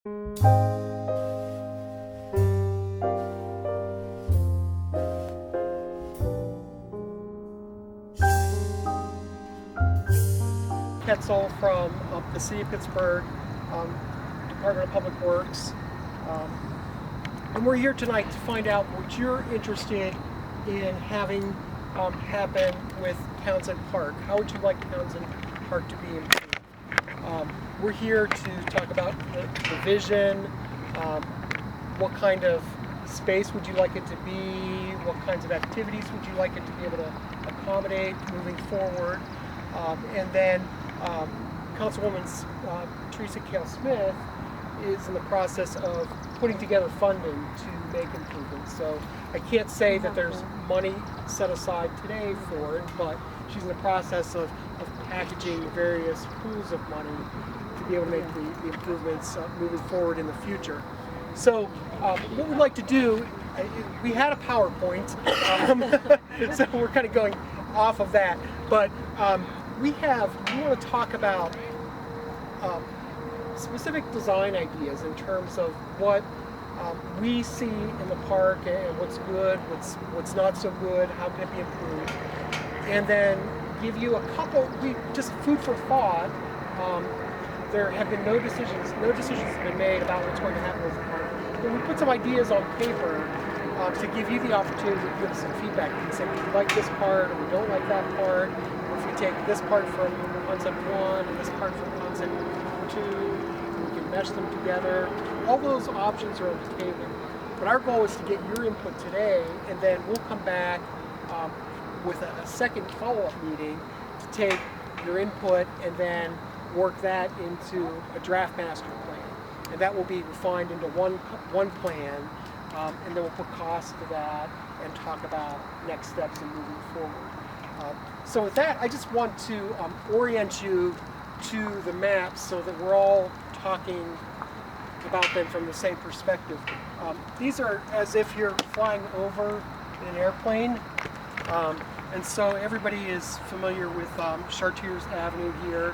Ketzel from the City of Pittsburgh, Department of Public Works. And we're here tonight to find out what you're interested in having happen with Townsend Park. How would you like Townsend Park to be improved? We're here to talk about the vision, what kind of space would you like it to be, what kinds of activities would you like it to be able to accommodate moving forward, and then Councilwoman Teresa Cale-Smith is in the process of putting together funding to make improvements. So I can't say that there's money set aside today for it, but she's in the process of packaging various pools of money to be able to make the improvements moving forward in the future. So what we'd like to do, we had a PowerPoint, so we're kind of going off of that, but we want to talk about specific design ideas in terms of what we see in the park and what's good, what's not so good, how can it be improved, and then give you a couple, just food for thought. There have been no decisions have been made about what's going to happen with the park. But we put some ideas on paper to give you the opportunity to give us some feedback. You can say we like this part or we don't like that part. Or if we take this part from concept 1 and this part from concept 2, we can mesh them together. All those options are on the table. But our goal is to get your input today, and then we'll come back with a second follow-up meeting to take your input and then work that into a draft master plan. And that will be refined into one plan, and then we'll put costs to that and talk about next steps in moving forward. So with that, I just want to orient you to the maps so that we're all talking about them from the same perspective. These are as if you're flying over an airplane. And so everybody is familiar with Chartiers Avenue here.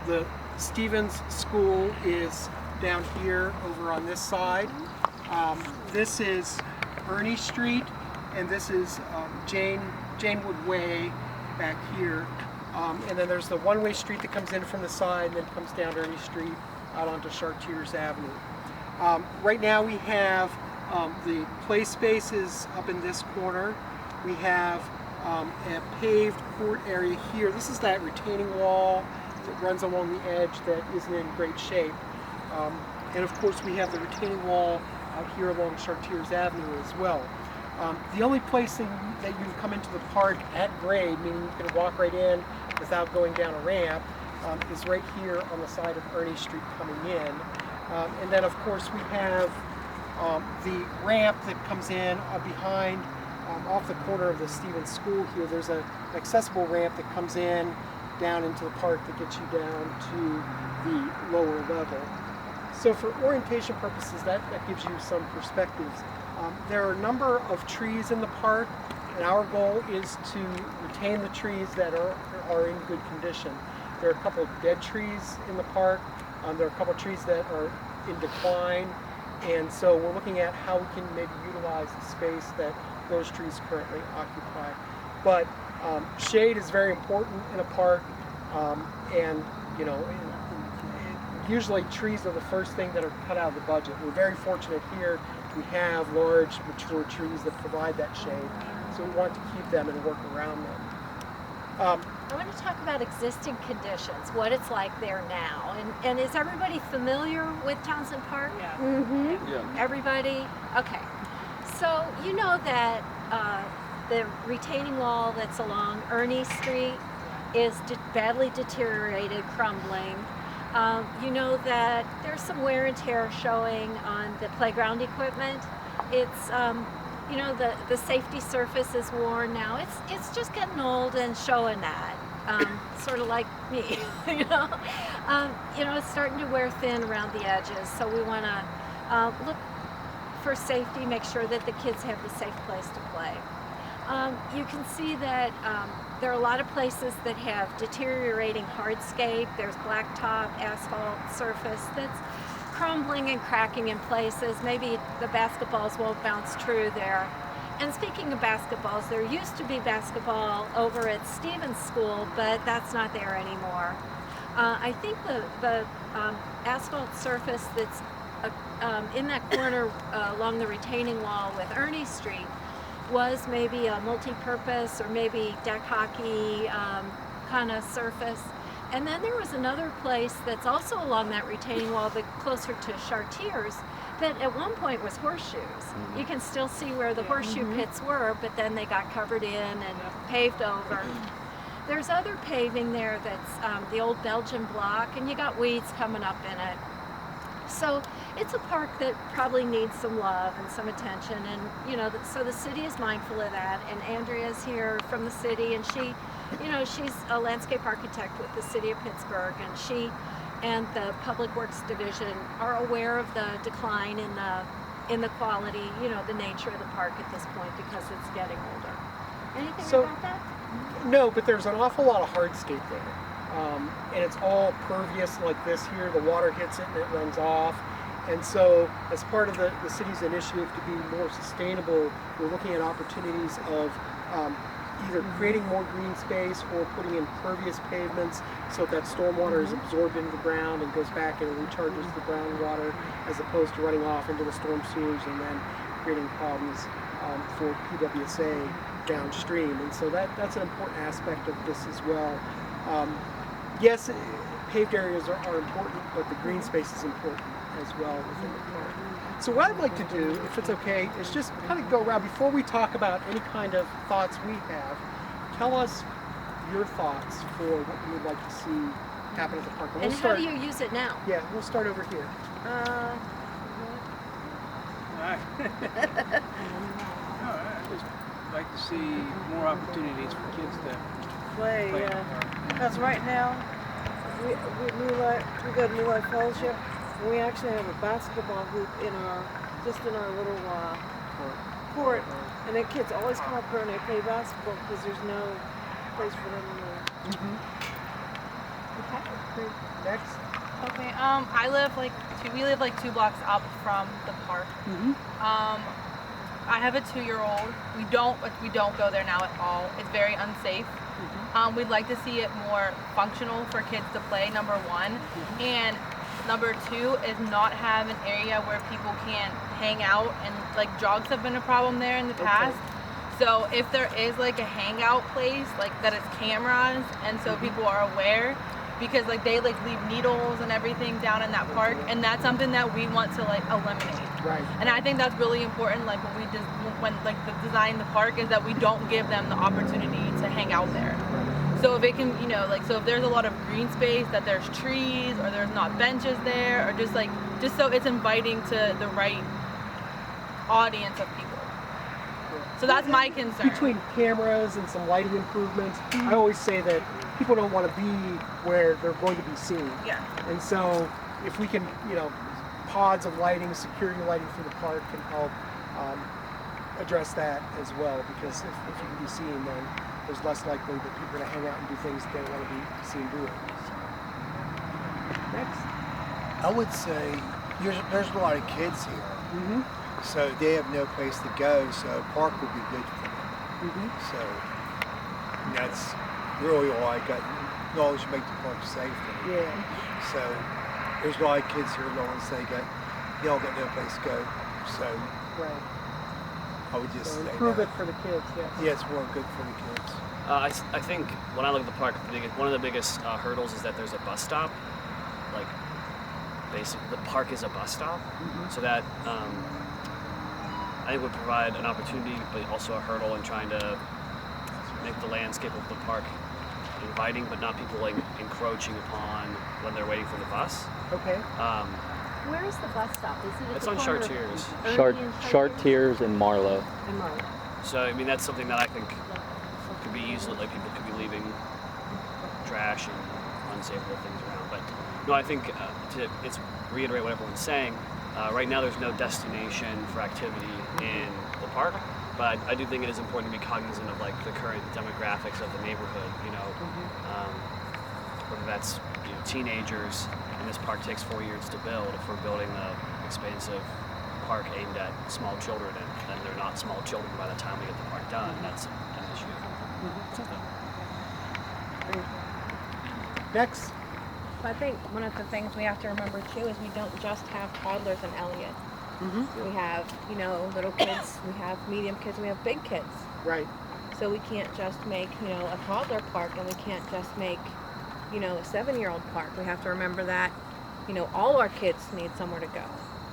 The Stevens School is down here over on this side. This is Ernie Street, and this is Janewood Way back here. And then there's the one-way street that comes in from the side and then comes down Ernie Street out onto Chartiers Avenue. Right now we have the play spaces up in this corner. We have a paved court area here. This is that retaining wall that runs along the edge that isn't in great shape. And of course we have the retaining wall out here along Chartiers Avenue as well. The only place that you can come into the park at grade, meaning you can walk right in without going down a ramp, is right here on the side of Ernie Street coming in. And then of course we have the ramp that comes in behind off the corner of the Stevens School here. There's an accessible ramp that comes in down into the park that gets you down to the lower level. So for orientation purposes, that gives you some perspectives. There are a number of trees in the park, and our goal is to retain the trees that are in good condition. There are a couple of dead trees in the park. There are a couple of trees that are in decline, and so we're looking at how we can maybe utilize the space that those trees currently occupy. But shade is very important in a park, and you know, usually trees are the first thing that are cut out of the budget. We're very fortunate here. We have large, mature trees that provide that shade, so we want to keep them and work around them. I want to talk about existing conditions, what it's like there now. And is everybody familiar with Townsend Park? Yeah. Mm-hmm. Yeah. Everybody? Okay. So you know that the retaining wall that's along Ernie Street is badly deteriorated, crumbling. You know that there's some wear and tear showing on the playground equipment. It's you know, the safety surface is worn now. It's just getting old and showing that. Sort of like me, you know. It's starting to wear thin around the edges. So we want to look for safety, make sure that the kids have a safe place to play. You can see that there are a lot of places that have deteriorating hardscape. There's blacktop, asphalt surface that's crumbling and cracking in places. Maybe the basketballs won't bounce true there. And speaking of basketballs, there used to be basketball over at Stevens School, but that's not there anymore. I think the asphalt surface that's in that corner along the retaining wall with Ernie Street was maybe a multi-purpose or maybe deck hockey kind of surface. And then there was another place that's also along that retaining wall but closer to Chartiers that at one point was horseshoes. You can still see where the horseshoe pits were, but then they got covered in and paved over. There's other paving there that's the old Belgian block, and you got weeds coming up in it. So it's a park that probably needs some love and some attention, and you know, so the city is mindful of that. And Andrea's here from the city, and she, you know, she's a landscape architect with the city of Pittsburgh, and she and the Public Works Division are aware of the decline in the quality, you know, the nature of the park at this point because it's getting older. Anything about that? No, but there's an awful lot of hardscape there. And it's all pervious like this here. The water hits it and it runs off. And so as part of the city's initiative to be more sustainable, we're looking at opportunities of either creating more green space or putting in pervious pavements so that stormwater is absorbed into the ground and goes back and recharges the groundwater as opposed to running off into the storm sewers and then creating problems for PWSA downstream. And so that's an important aspect of this as well. Yes, paved areas are important, but the green space is important as well within the park. So what I'd like to do, if it's okay, is just kind of go around before we talk about any kind of thoughts we have. Tell us your thoughts for what you would like to see happen at the park. And how do you use it now? Yeah, we'll start over here. I'd just like to see more opportunities for kids to Play, play in the yeah. park. Because right now, we go to New Life Fellowship, and we actually have a basketball hoop in our little court, and the kids always come up here and they play basketball because there's no place for them to move. Okay, great. Next. Okay. We live like 2 blocks up from the park. I have a 2-year-old. We don't go there now at all. It's very unsafe. We'd like to see it more functional for kids to play, number 1. And number 2 is not have an area where people can hang out, and like jogs have been a problem there in the past. So if there is like a hangout place, like that it's cameras, and so people are aware, because like they like leave needles and everything down in that park, and that's something that we want to like eliminate. Right. And I think that's really important. Like when the design the park is that we don't give them the opportunity to hang out there. So if it can, you know, like so if there's a lot of green space, that there's trees or there's not benches there, or just so it's inviting to the right audience of people. So that's my concern. Between cameras and some lighting improvements, I always say that people don't want to be where they're going to be seen. Yeah. And so if we can, you know, pods of lighting, security lighting through the park can help address that as well, because if you can be seen, then there's less likely that people are going to hang out and do things that they don't want to be seen doing. Next. I would say there's a lot of kids here, so they have no place to go, so a park would be good for them. So that's really all I got, as long as you make the park safe. Yeah. So there's a lot of kids here, as long as they all got no place to go. So Right. I would just So say improve that. it for the kids, yes. Yeah, it's more good for the kids. I think when I look at the park, one of the biggest hurdles is that there's a bus stop. Like, basically, the park is a bus stop, so that I think would provide an opportunity, but also a hurdle in trying to make the landscape of the park inviting, but not people like encroaching upon when they're waiting for the bus. Okay. Where is the bus stop? Is it at It's the on corner of Chartiers. Ernie and Chartiers and Marlowe. and Marlowe? So I mean, that's something that I think could be easily, like people could be leaving trash and unsafe little things around. But no, I think to reiterate what everyone's saying, right now there's no destination for activity in the park, but I do think it is important to be cognizant of like the current demographics of the neighborhood. You know, whether that's teenagers, and this park takes 4 years to build. If we're building an expansive park aimed at small children, and they're not small children by the time we get the park done, that's an issue. Next. I think one of the things we have to remember too is we don't just have toddlers in Elliott. We have, little kids, we have medium kids, we have big kids. Right. So we can't just make, a toddler park, and we can't just make, a 7-year-old park. We have to remember that, all our kids need somewhere to go.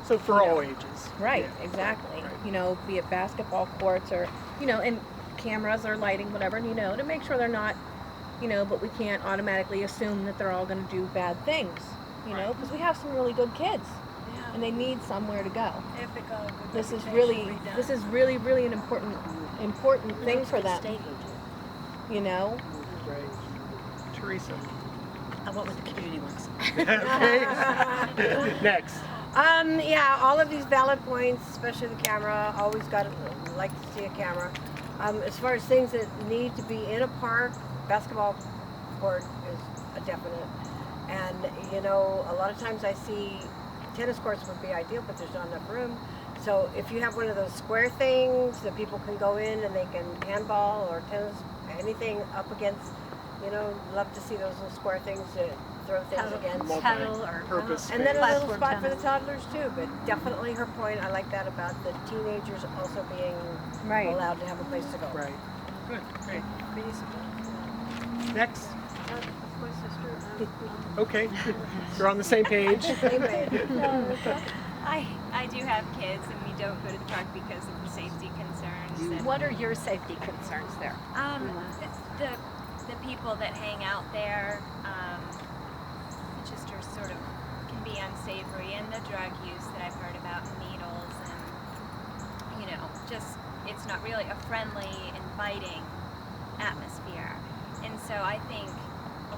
So for all ages. Right, Yeah. exactly. Right. Be it basketball courts or, and cameras or lighting, whatever, to make sure they're not, but we can't automatically assume that they're all going to do bad things, because we have some really good kids. And they need somewhere to go. This is really, really an important thing for them. Right. Teresa. I went with the community ones. Okay. Next. Yeah, all of these valid points, especially the camera. Always got to like to see a camera. As far as things that need to be in a park, basketball court is a definite. And a lot of times I see tennis courts would be ideal, but there's not enough room. So if you have one of those square things that people can go in and they can handball or tennis, anything up against, love to see those little square things to throw things against. Pedal or Purpose. And then a little platform spot for tennis. the toddlers too, but definitely her point, I like that about the teenagers also being allowed to have a place to go. Right. Good. Great. Pretty simple. Next. My sister. Okay. You're on the same page. I do have kids, and we don't go to the park because of the safety concerns. And, What are your safety concerns there? the people that hang out there, just are sort of can be unsavory, and the drug use that I've heard about, and needles, and just it's not really a friendly, inviting atmosphere. And so I think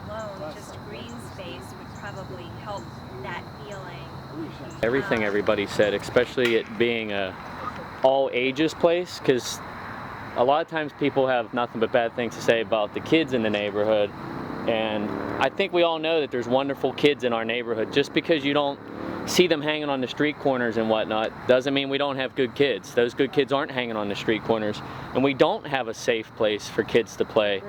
alone, just green space would probably help that feeling. Everything everybody said, especially it being a all ages place, because a lot of times people have nothing but bad things to say about the kids in the neighborhood, and I think we all know that there's wonderful kids in our neighborhood. Just because you don't see them hanging on the street corners and whatnot doesn't mean we don't have good kids. Those good kids aren't hanging on the street corners, and we don't have a safe place for kids to play.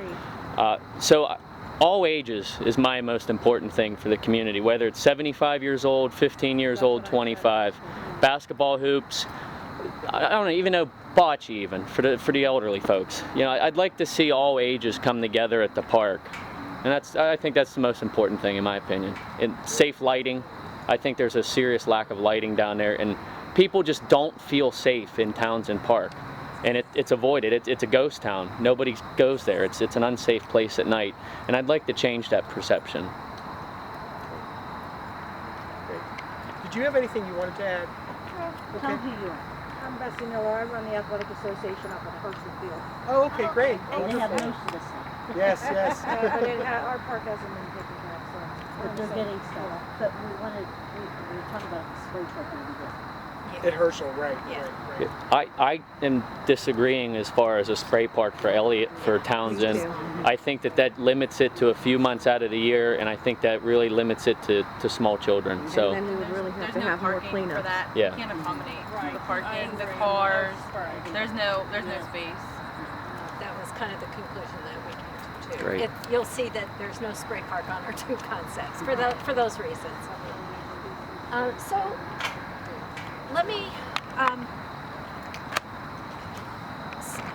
So all ages is my most important thing for the community, whether it's 75 years old, 15 years old, 25. Basketball hoops, I don't even know, bocce even, for the elderly folks. I'd like to see all ages come together at the park. And I think that's the most important thing in my opinion. And safe lighting, I think there's a serious lack of lighting down there, and people just don't feel safe in Townsend Park. And it's avoided. It's a ghost town. Nobody goes there. It's an unsafe place at night. And I'd like to change that perception. Great. Did you have anything you wanted to add? Tell who you are. I'm Bessie Miller. I run the Athletic Association up at Hershey Field. Oh, okay, great. And they have Wonderful. most of the stuff. Yes, yes. But our park hasn't been taken care of, so. But they're getting stuff. But we were talking about the spray truck and everything. At Herschel, right. Yeah. Right. I am disagreeing as far as a spray park for Elliott, for Townsend. I think that limits it to a few months out of the year, and I think that really limits it to small children. So. And then we would really have There's to no have more parking cleanup. for that. Yeah. You can't accommodate the parking, the cars. There's no space. That was kind of the conclusion that we came to too. Great. You'll see that there's no spray park on our two concepts for those reasons. So let me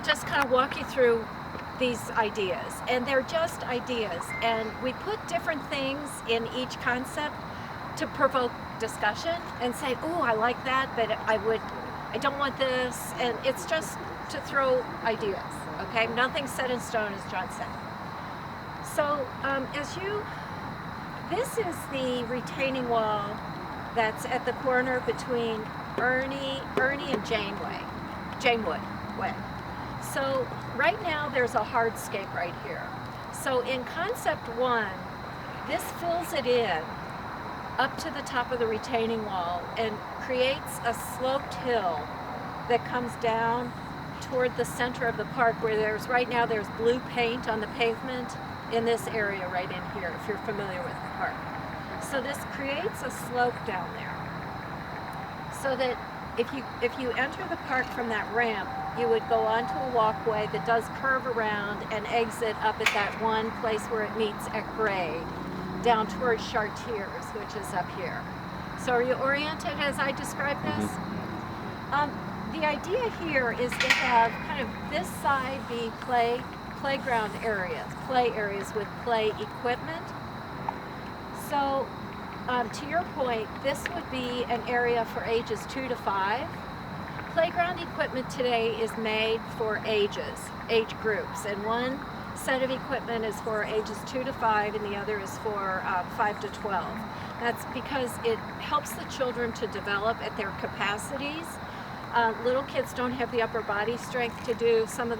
just kind of walk you through these ideas, and they're just ideas, and we put different things in each concept to provoke discussion and say, oh, I like that, but I don't want this, and it's just to throw ideas, okay? Nothing's set in stone, as John said. So this is the retaining wall that's at the corner between Ernie and Janewood Way. So right now there's a hardscape right here. So in concept one, this fills it in up to the top of the retaining wall and creates a sloped hill that comes down toward the center of the park, where right now there's blue paint on the pavement, in this area right in here, if you're familiar with the park. So this creates a slope down there, so that if you enter the park from that ramp, you would go onto a walkway that does curve around and exit up at that one place where it meets at grade, down towards Chartiers, which is up here. So are you oriented as I described this? The idea here is to have kind of this side be playground areas, play areas with play equipment. So to your point, this would be an area for ages 2 to 5. Playground equipment today is made for age groups, and one set of equipment is for ages 2 to 5 and the other is for 5 to 12. That's because it helps the children to develop at their capacities. Little kids don't have the upper body strength to use some of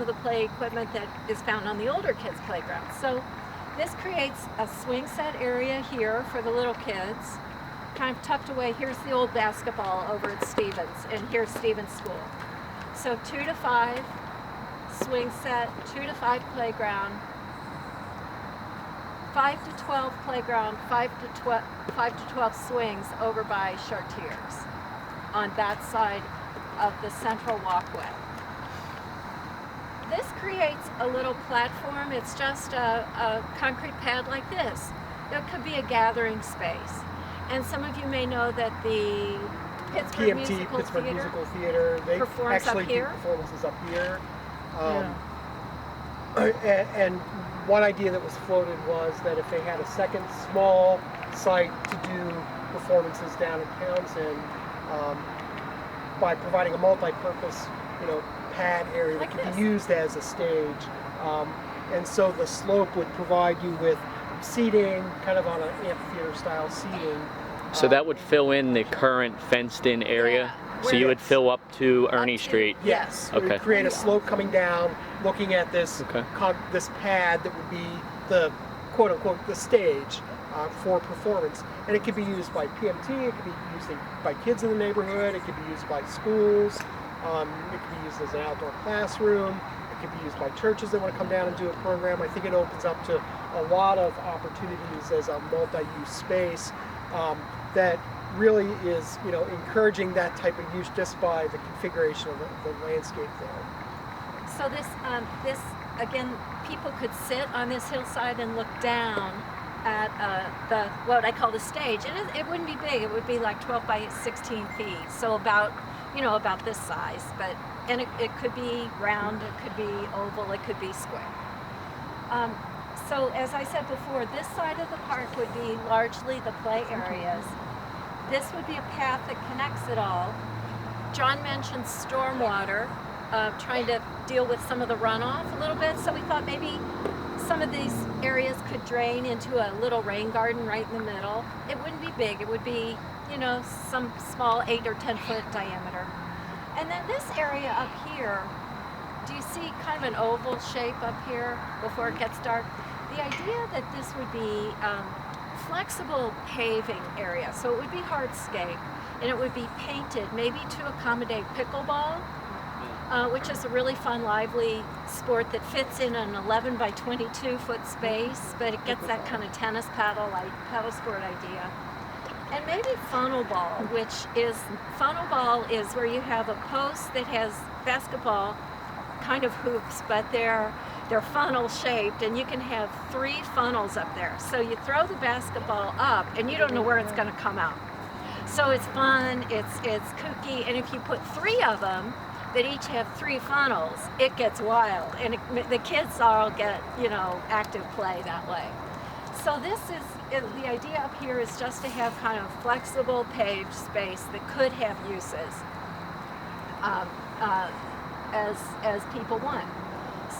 the play equipment that is found on the older kids' playground. So this creates a swing set area here for the little kids, kind of tucked away. Here's the old basketball over at Stevens, and here's Stevens School. So 2 to 5 swing set, 2 to 5 playground, 5 to 12 playground, 5 to 12 swings over by Chartiers on that side of the central walkway. This creates a little platform. It's just a concrete pad like this. It could be a gathering space. And some of you may know that the Pittsburgh Musical Theater, they performs actually up here. do performances up here. And one idea that was floated was that if they had a second small site to do performances down in Townsend, by providing a multi-purpose, pad area Like that could this. be used as a stage, and so the slope would provide you with seating, kind of on an amphitheater-style seating. So that would fill in the current fenced-in area. Yeah. So you would fill up to Ernie Up to- Street. Yes. It Okay. would create a slope coming down, looking at this Okay. this pad that would be the quote unquote the stage for performance, and it could be used by PMT. It could be used by kids in the neighborhood. It could be used by schools. It could be used as an outdoor classroom. It could be used by churches that want to come down and do a program. I think it opens up to a lot of opportunities as a multi-use space that really is, encouraging that type of use just by the configuration of the landscape there. So this again, people could sit on this hillside and look down at what I call the stage. And it wouldn't be big. It would be like 12 by 16 feet. So about this size. And it could be round, it could be oval, it could be square. So as I said before, this side of the park would be largely the play areas. This would be a path that connects it all. John mentioned stormwater, trying to deal with some of the runoff a little bit. So we thought maybe some of these areas could drain into a little rain garden right in the middle. It wouldn't be big. It would be, some small 8 or 10 foot diameter. And then this area up here, do you see kind of an oval shape up here before it gets dark? The idea that this would be flexible paving area, so it would be hardscape, and it would be painted maybe to accommodate pickleball, which is a really fun, lively sport that fits in an 11 by 22 foot space, but it gets that kind of tennis paddle sport idea. And maybe funnel ball, funnel ball is where you have a post that has basketball kind of hoops, but they're funnel shaped, and you can have 3 funnels up there. So you throw the basketball up and you don't know where it's going to come out. So it's fun, it's kooky, and if you put 3 of them that each have 3 funnels, it gets wild, and the kids all get, active play that way. So the idea up here is just to have kind of flexible paved space that could have uses as people want.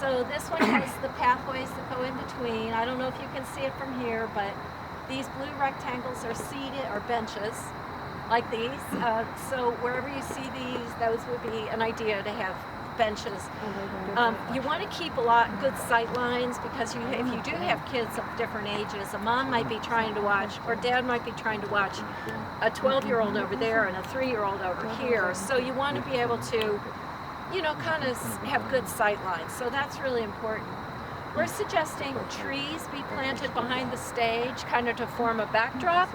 So this one has the pathways that go in between. I don't know if you can see it from here, but these blue rectangles are benches like these. So wherever you see these, those would be an idea to have benches. You want to keep good sight lines, because if you do have kids of different ages, a mom might be trying to watch, or dad might be trying to watch a 12-year-old over there and a 3-year-old over here. So you want to be able to, kind of have good sight lines. So that's really important. We're suggesting trees be planted behind the stage, kind of to form a backdrop.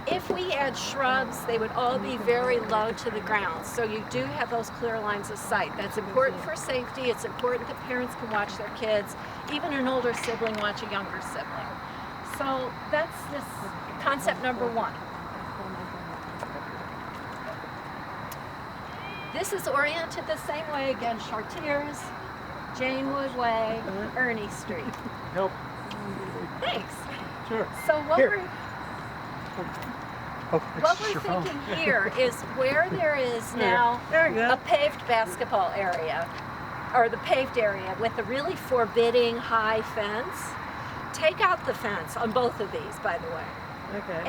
If we add shrubs, they would all be very low to the ground, so you do have those clear lines of sight. That's important for safety. It's important that parents can watch their kids, even an older sibling watch a younger sibling. So that's this concept number one. This is oriented the same way, again, Chartiers, Janewood Way, Ernie Street. Help. Thanks. Sure. So what Here. we're Oh, What we're thinking here is where there is now a paved basketball area, or the paved area with a really forbidding high fence, take out the fence on both of these, by the way. Okay.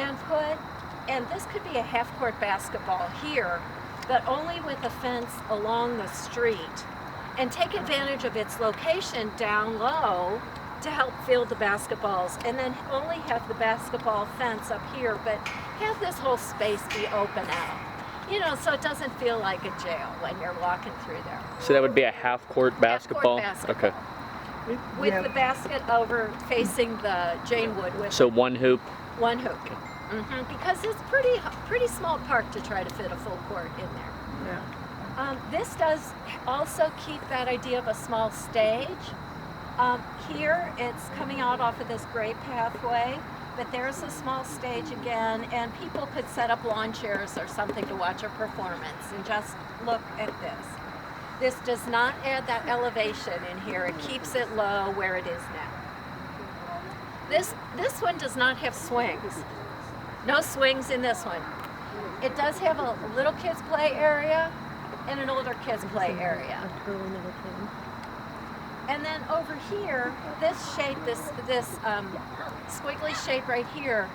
And this could be a half-court basketball here, but only with a fence along the street, and take advantage of its location down low to help field the basketballs, and then only have the basketball fence up here, but have this whole space be open out. You know, so it doesn't feel like a jail when you're walking through there. So that would be a half-court basketball? Half-court basketball. Okay. With the basket over facing the Janewood with So one hoop? one hoop. Because it's pretty small park to try to fit a full court in there. Yeah. This does also keep that idea of a small stage. Here it's coming out off of this great pathway, but there's a small stage again, and people could set up lawn chairs or something to watch a performance, and just look at this. This does not add that elevation in here. It keeps it low where it is now. This one does not have swings. No swings in this one. It does have a little kids play area and an older kids play area. And then over here, this shape, this squiggly shape right here,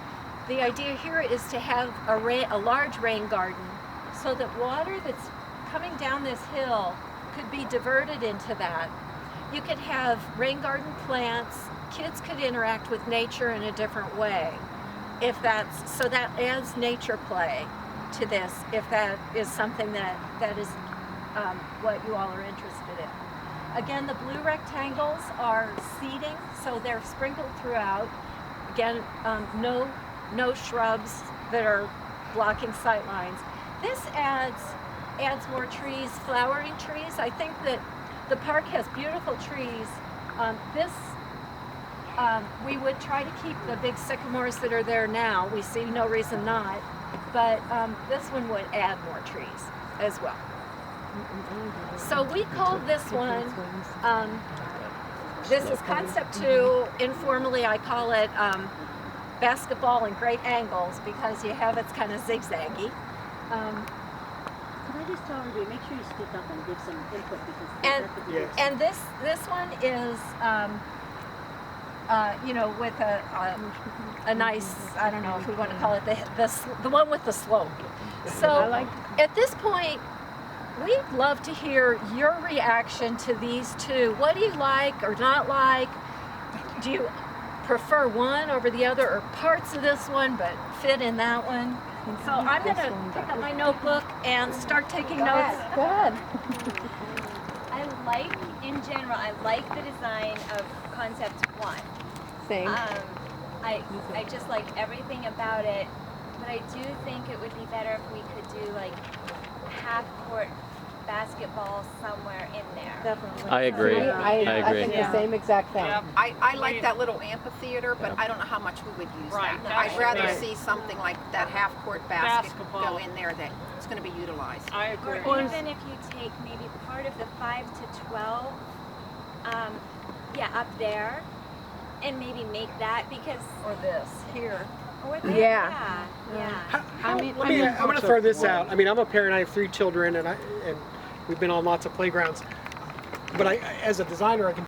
the idea here is to have a large rain garden so that water that's coming down this hill could be diverted into that. You could have rain garden plants, kids could interact with nature in a different way. So that adds nature play to this, if that is something that is what you all are interested in. Again, the blue rectangles are seating, so they're sprinkled throughout. Again, no shrubs that are blocking sight lines. This adds more trees, flowering trees. I think that the park has beautiful trees. We would try to keep the big sycamores that are there now. We see no reason not, but this one would add more trees as well. So we call this one, this is concept 2. Informally, I call it basketball in great angles, because you have it's kind of zigzaggy. Could I just tell everybody, make sure you speak up and give some input, because and this one is, you know, with a nice, I don't know if we want to call it the one with the slope. So at this point, we'd love to hear your reaction to these two. What do you like or not like? Do you prefer one over the other, or parts of this one but fit in that one? So I'm going to pick up my notebook and start taking notes. Go ahead. In general, I like the design of concept 1. Same. I just like everything about it, but I do think it would be better if we could do like half-court basketball somewhere in there. Definitely. I agree. I agree. I think the same exact thing. Yeah, I like that little amphitheater, but I don't know how much we would use that. I'd rather see something like that half-court basketball go in there that it's going to be utilized. I agree. Or even if you take maybe part of the 5 to 12, up there, and maybe make that, because Or this here. or there, Yeah. yeah. I'm going to throw this out. I mean, I'm a parent. I have 3 children, and we've been on lots of playgrounds. But as a designer, I can